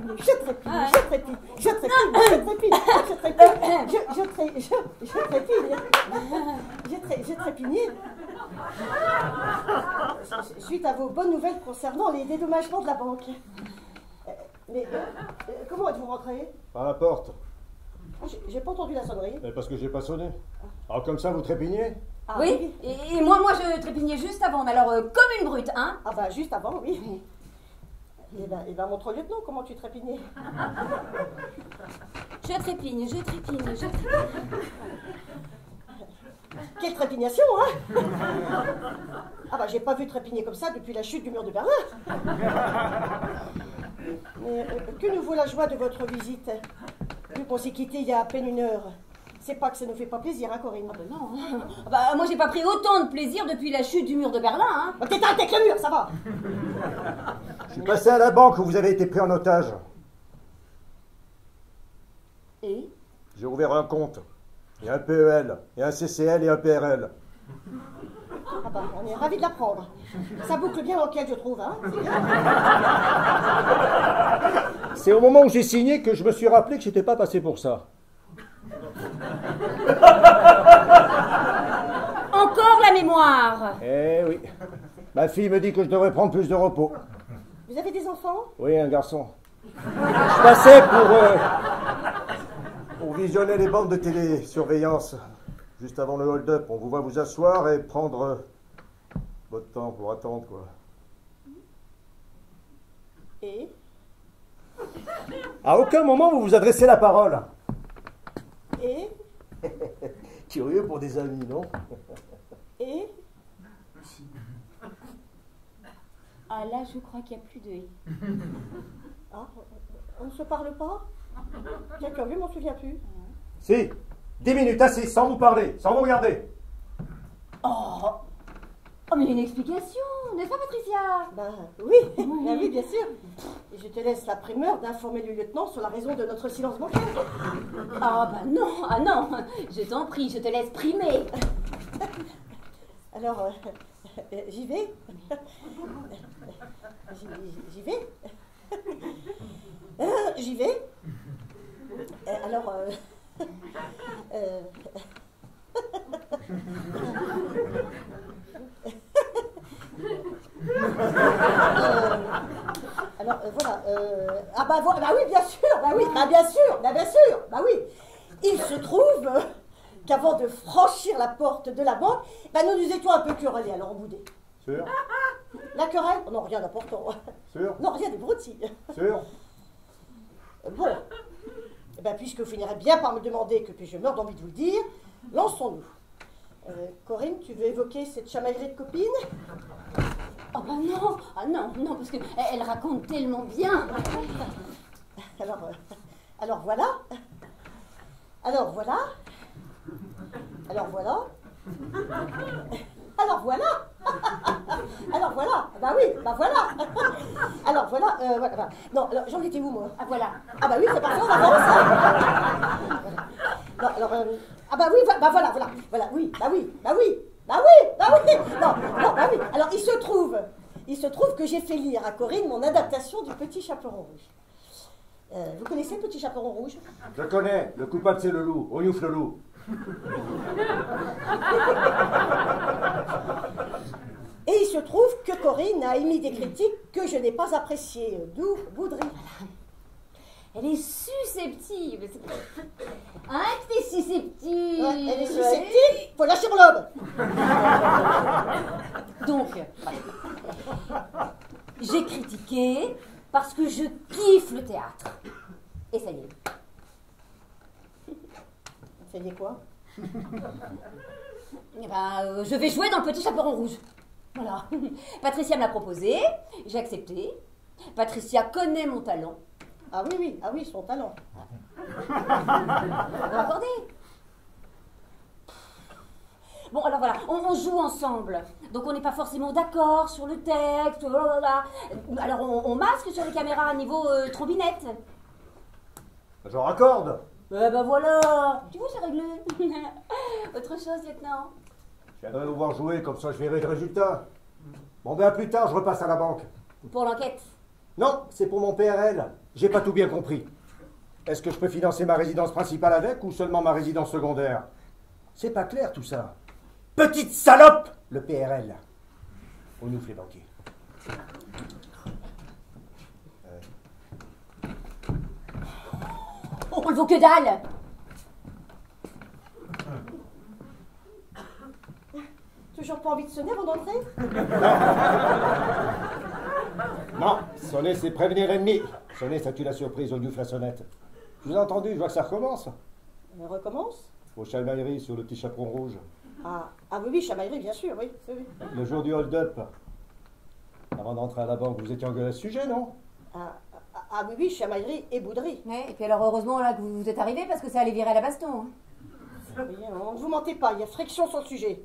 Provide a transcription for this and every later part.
trépigne, je trépigne, je trépigne, je trépigne, je trépigne, je trépigne, j'ai trépigne. Suite à vos bonnes nouvelles concernant les dédommagements de la banque. Mais comment êtes-vous rentré? Par la porte. J'ai pas entendu la sonnerie. Mais parce que j'ai pas sonné. Alors comme ça, vous trépignez? Ah, oui, et moi je trépignais juste avant, mais alors comme une brute, hein? Ah bah juste avant, oui. Et ben montre au lieutenant comment tu trépignais. Je trépigne, je trépigne, je trépigne. Quelle trépignation, hein? Ah bah j'ai pas vu trépigner comme ça depuis la chute du mur de Berlin. Mais que nous vaut la joie de votre visite? Vu qu'on s'est quitté il y a à peine 1 heure. C'est pas que ça nous fait pas plaisir, hein, Corinne? Ah bah non. Ah bah moi j'ai pas pris autant de plaisir depuis la chute du mur de Berlin, hein. Bah, t'éteins avec le mur, ça va. Je suis passé à la banque où vous avez été pris en otage. Et? J'ai ouvert un compte. Et un PEL, et un CCL et un PRL. Ah bah, on est ravis de l'apprendre. Ça boucle bien l'enquête, je trouve, hein? C'est au moment où j'ai signé que je me suis rappelé que j'étais pas passé pour ça. Encore la mémoire. Eh oui. Ma fille me dit que je devrais prendre plus de repos. Vous avez des enfants? Oui, un garçon. Je passais pour visionner les bandes de télésurveillance. Juste avant le hold-up, on vous voit vous asseoir et prendre votre temps pour attendre, quoi. Et? À aucun moment vous vous adressez la parole. Et? Curieux pour des amis, non? Et? Ah là, je crois qu'il n'y a plus de et. Ah, on ne se parle pas? Bien curieux, je m'en souviens plus. Si, 10 minutes assis, sans vous parler, sans vous regarder. Oh, mais une explication, n'est-ce pas, Patricia? Oui, oui, bien sûr. Et je te laisse la primeur d'informer le lieutenant sur la raison de notre silence bancaire. Ah non, je t'en prie, je te laisse primer. Alors, j'y vais? J'y vais? J'y vais? Alors, voilà. Ah bah oui, bien sûr, bah oui. Il se trouve qu'avant de franchir la porte de la banque, nous nous étions un peu querellés, alors on boudait. Sûr? La querelle? Non, rien d'important. Sûr? Non, rien de broutilles. Sûr? Bon, puisque vous finirez bien par me demander que je meurs d'envie de vous le dire, lançons-nous. Corinne, tu veux évoquer cette chamaillerie de copine? Oh bah non, non, parce qu'elle raconte tellement bien. Alors voilà. Alors voilà. Bah oui, bah voilà. Alors voilà, voilà. Non, alors j'en étais où, moi? Ah voilà. Ah bah oui, c'est parfait, on avance. Non, alors, ah bah oui, voilà. Voilà, oui. Non, bah oui. Alors il se trouve que j'ai fait lire à Corinne mon adaptation du Petit Chaperon Rouge. Vous connaissez le Petit Chaperon Rouge? Je connais, le coupable c'est le loup, on youffe le loup. Et il se trouve que Corinne a émis des critiques que je n'ai pas appréciées, d'où bouderie. Elle est susceptible. Hein, que t'es susceptible? Ouais, elle est susceptible, faut lâcher mon lobe. Donc, j'ai critiqué parce que je kiffe le théâtre. Et ça y est. Ça y est quoi? Je vais jouer dans le Petit Chaperon Rouge. Voilà. Patricia me l'a proposé, j'ai accepté. Patricia connaît mon talent. Ah oui, son talent. Vous m'accordez? Bon, alors voilà, on joue ensemble. Donc on n'est pas forcément d'accord sur le texte. Alors on masque sur les caméras à niveau trombinette. Je raccorde. Voilà. Tu vois, c'est réglé. Autre chose, lieutenant? Je viendrai vous voir jouer, comme ça je verrai le résultat. Bon, à plus tard, je repasse à la banque. Pour l'enquête? Non, c'est pour mon PRL. J'ai pas tout bien compris. Est-ce que je peux financer ma résidence principale avec ou seulement ma résidence secondaire? C'est pas clair tout ça. Petite salope, le PRL. On ouvre les banquiers. On le vaut que dalle. Toujours pas envie de sonner avant d'entrer? Non, sonner c'est prévenir l'ennemi. Sonner ça tue la surprise, on ouvre la sonnette. Je vous ai entendu, je vois que ça recommence. On recommence? Vos chamailleries sur le petit chaperon rouge. Ah oui, oui, chamaillerie, bien sûr, oui. Oui. Le jour du hold-up. Avant d'entrer à la banque, vous étiez engueulé à ce sujet, non? Oui, oui, chamaillerie et bouderie. Ouais, et puis alors heureusement là que vous êtes arrivés parce que ça allait virer à la baston. Hein. Oui, on ne vous mentez pas, il y a friction sur le sujet.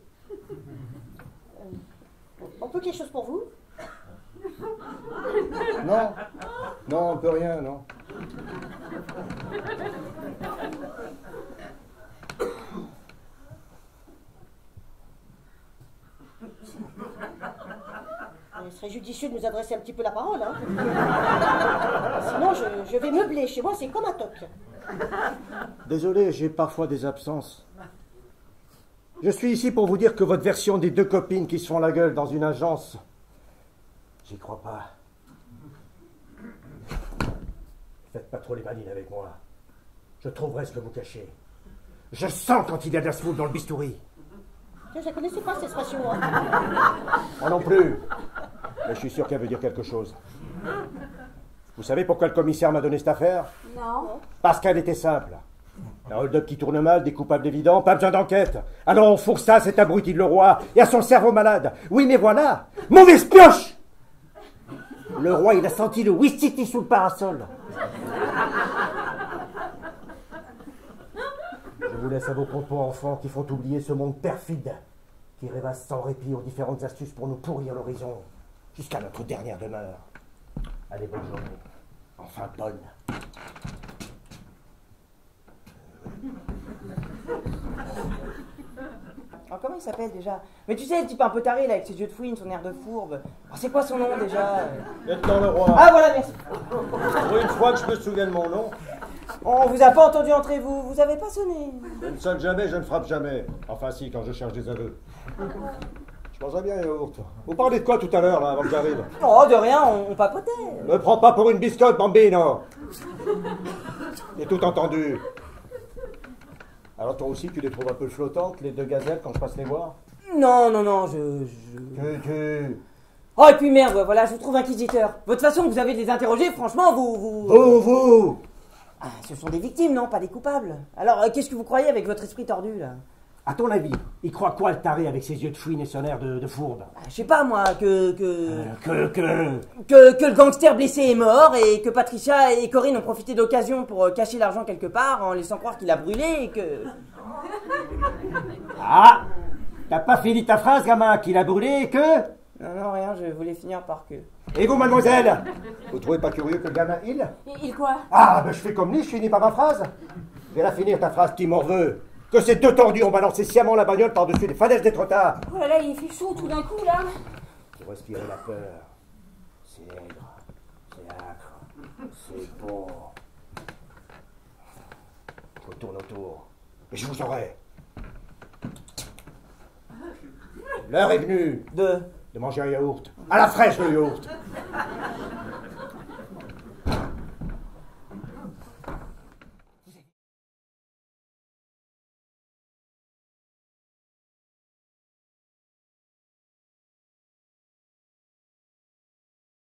On peut quelque chose pour vous? Non. Non, on peut rien, non. Il serait judicieux de nous adresser un petit peu la parole, hein. Sinon, je vais meubler. Chez moi, c'est comme un toc. Désolé, j'ai parfois des absences. Je suis ici pour vous dire que votre version des deux copines qui se font la gueule dans une agence, j'y crois pas. Faites pas trop les malines avec moi. Je trouverai ce que vous cachez. Je sens quand il y a de la semoule dans le bistouri. Je ne connaissais pas cette expression. Hein. Moi non plus. Mais je suis sûr qu'elle veut dire quelque chose. Vous savez pourquoi le commissaire m'a donné cette affaire? Non. Parce qu'elle était simple. Un hold-up qui tourne mal, des coupables évidents, pas besoin d'enquête. Alors on fourre ça à cet abruti de Leroy et à son cerveau malade. Oui, mais voilà, mauvaise pioche! Le roi, il a senti le Wistiti sous le parasol. Je vous laisse à vos propos enfants qui font oublier ce monde perfide, qui rêvasse sans répit aux différentes astuces pour nous pourrir l'horizon, jusqu'à notre dernière demeure. Allez, bonne journée. Enfin, bonne. Alors, comment il s'appelle déjà? Mais tu sais, le type un peu taré là, avec ses yeux de fouine, son air de fourbe. Oh, c'est quoi son nom déjà? Lieutenant Leroy. Ah voilà, merci. Pour une fois que je me souviens de mon nom. On vous a pas entendu entrer, vous avez pas sonné. Je ne sonne jamais, je ne frappe jamais. Enfin si, quand je cherche des aveux. Je mangerais bien, yaourt. Vous parlez de quoi tout à l'heure, là, avant que j'arrive? Oh, de rien, on papotait. Ne me prends pas pour une biscotte, bambino. J'ai tout entendu. Alors toi aussi, tu les trouves un peu flottantes, les deux gazelles, quand je passe les voir? Non, Oh, et puis merde, voilà, je vous trouve inquisiteur. Votre façon que vous avez de les interroger, franchement, Vous Ah, ce sont des victimes, non, pas des coupables. Alors, qu'est-ce que vous croyez avec votre esprit tordu, là? À ton avis, il croit quoi le taré avec ses yeux de fouine et son air de fourbe? Je sais pas, moi, que le gangster blessé est mort et que Patricia et Corinne ont profité d'occasion pour cacher l'argent quelque part en laissant croire qu'il a brûlé et que... Ah! T'as pas fini ta phrase, gamin, qu'il a brûlé et que... Non, rien, je voulais finir par que... Et vous, mademoiselle? Vous trouvez pas curieux que le gamin, il? Il quoi? Ah, ben je fais comme lui, je finis pas ma phrase. Je vais la finir, ta phrase, petit morveux. Que ces deux tordus ont balancé sciemment la bagnole par-dessus les falaises d'Étretat. Oh là là, il fait chaud tout d'un coup là. Pour respirer la peur. C'est aigre, c'est âcre, c'est bon. Je tourne autour, et je vous aurai. L'heure est venue De... de manger un yaourt. À la fraîche, le yaourt.